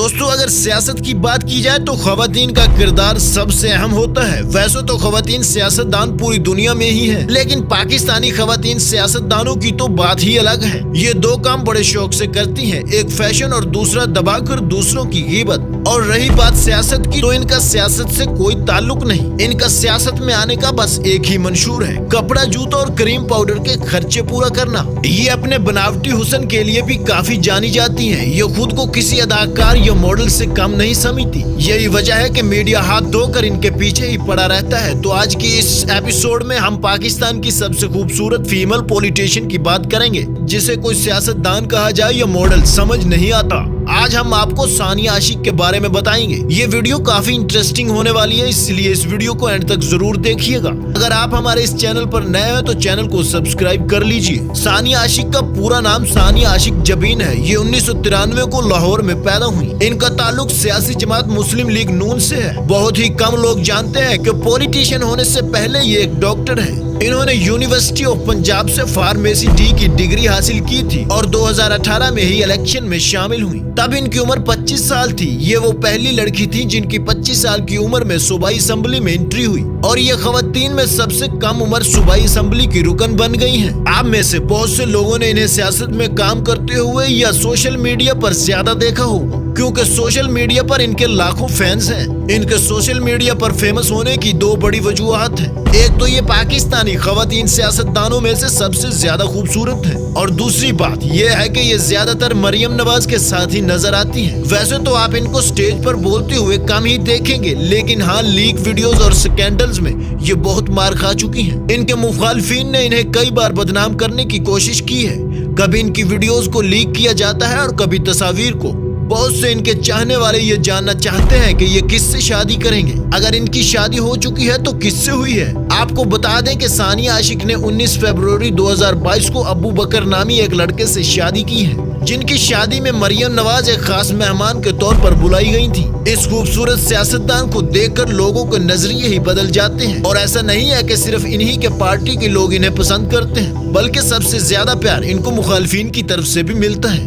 دوستو اگر سیاست کی بات کی جائے تو خواتین کا کردار سب سے اہم ہوتا ہے۔ ویسے تو خواتین سیاست دان پوری دنیا میں ہی ہے، لیکن پاکستانی خواتین سیاست دانوں کی تو بات ہی الگ ہے۔ یہ دو کام بڑے شوق سے کرتی ہیں، ایک فیشن اور دوسرا دبا کر دوسروں کی غیبت۔ اور رہی بات سیاست کی تو ان کا سیاست سے کوئی تعلق نہیں، ان کا سیاست میں آنے کا بس ایک ہی منشور ہے، کپڑا جوتا اور کریم پاؤڈر کے خرچے پورا کرنا۔ یہ اپنے بناوٹی حسن کے لیے بھی کافی جانی جاتی ہیں، یہ خود کو کسی اداکار یا ماڈل سے کم نہیں سمجھتی۔ یہی وجہ ہے کہ میڈیا ہاتھ دھو کر ان کے پیچھے ہی پڑا رہتا ہے۔ تو آج کی اس ایپیسوڈ میں ہم پاکستان کی سب سے خوبصورت فیمل پولیٹیشین کی بات کریں گے، جسے کوئی سیاست دان کہا جائے یا ماڈل سمجھ نہیں آتا۔ آج ہم آپ کو ثانیہ عاشق کے بارے میں بتائیں گے۔ یہ ویڈیو کافی انٹرسٹنگ ہونے والی ہے، اس لیے اس ویڈیو کو اینڈ تک ضرور دیکھیے گا۔ اگر آپ ہمارے اس چینل پر نئے ہیں تو چینل کو سبسکرائب کر لیجئے۔ ثانیہ عاشق کا پورا نام ثانیہ عاشق جبین ہے۔ یہ 1993 کو لاہور میں پیدا ہوئی۔ ان کا تعلق سیاسی جماعت مسلم لیگ نون سے ہے۔ بہت ہی کم لوگ جانتے ہیں کہ پولیٹیشین ہونے سے پہلے یہ ایک ڈاکٹر ہے۔ انہوں نے یونیورسٹی آف پنجاب سے فارمیسی ڈی کی ڈگری حاصل کی تھی اور 2018 میں ہی الیکشن میں شامل ہوئی۔ تب ان کی عمر 25 سال تھی۔ یہ وہ پہلی لڑکی تھی جن کی 25 سال کی عمر میں صوبائی اسمبلی میں انٹری ہوئی اور یہ خواتین میں سب سے کم عمر صوبائی اسمبلی کی رکن بن گئی ہیں۔ آپ میں سے بہت سے لوگوں نے انہیں سیاست میں کام کرتے ہوئے یا سوشل میڈیا پر زیادہ دیکھا ہوگا، کیونکہ سوشل میڈیا پر ان کے لاکھوں فینس ہیں۔ ان کے سوشل میڈیا پر فیمس ہونے کی دو بڑی وجوہات ہیں۔ ایک تو یہ پاکستانی خواتین سیاست دانوں میں سے سب سے زیادہ خوبصورت ہیں، اور دوسری بات یہ ہے کہ یہ زیادہ تر مریم نواز کے ساتھ ہی نظر آتی ہیں۔ ویسے تو آپ ان کو سٹیج پر بولتے ہوئے کم ہی دیکھیں گے، لیکن ہاں لیک ویڈیوز اور سکینڈلز میں یہ بہت مار کھا چکی ہیں۔ ان کے مخالفین نے انہیں کئی بار بدنام کرنے کی کوشش کی ہے، کبھی ان کی ویڈیوز کو لیک کیا جاتا ہے اور کبھی تصاویر کو۔ بہت سے ان کے چاہنے والے یہ جاننا چاہتے ہیں کہ یہ کس سے شادی کریں گے، اگر ان کی شادی ہو چکی ہے تو کس سے ہوئی ہے۔ آپ کو بتا دیں کہ ثانیہ عاشق نے 19 فروری 2022 کو ابو بکر نامی ایک لڑکے سے شادی کی ہے، جن کی شادی میں مریم نواز ایک خاص مہمان کے طور پر بلائی گئی تھی۔ اس خوبصورت سیاستدان کو دیکھ کر لوگوں کے نظریے ہی بدل جاتے ہیں، اور ایسا نہیں ہے کہ صرف انہی کے پارٹی کے لوگ انہیں پسند کرتے ہیں، بلکہ سب سے زیادہ پیار ان کو مخالفین کی طرف سے بھی ملتا ہے۔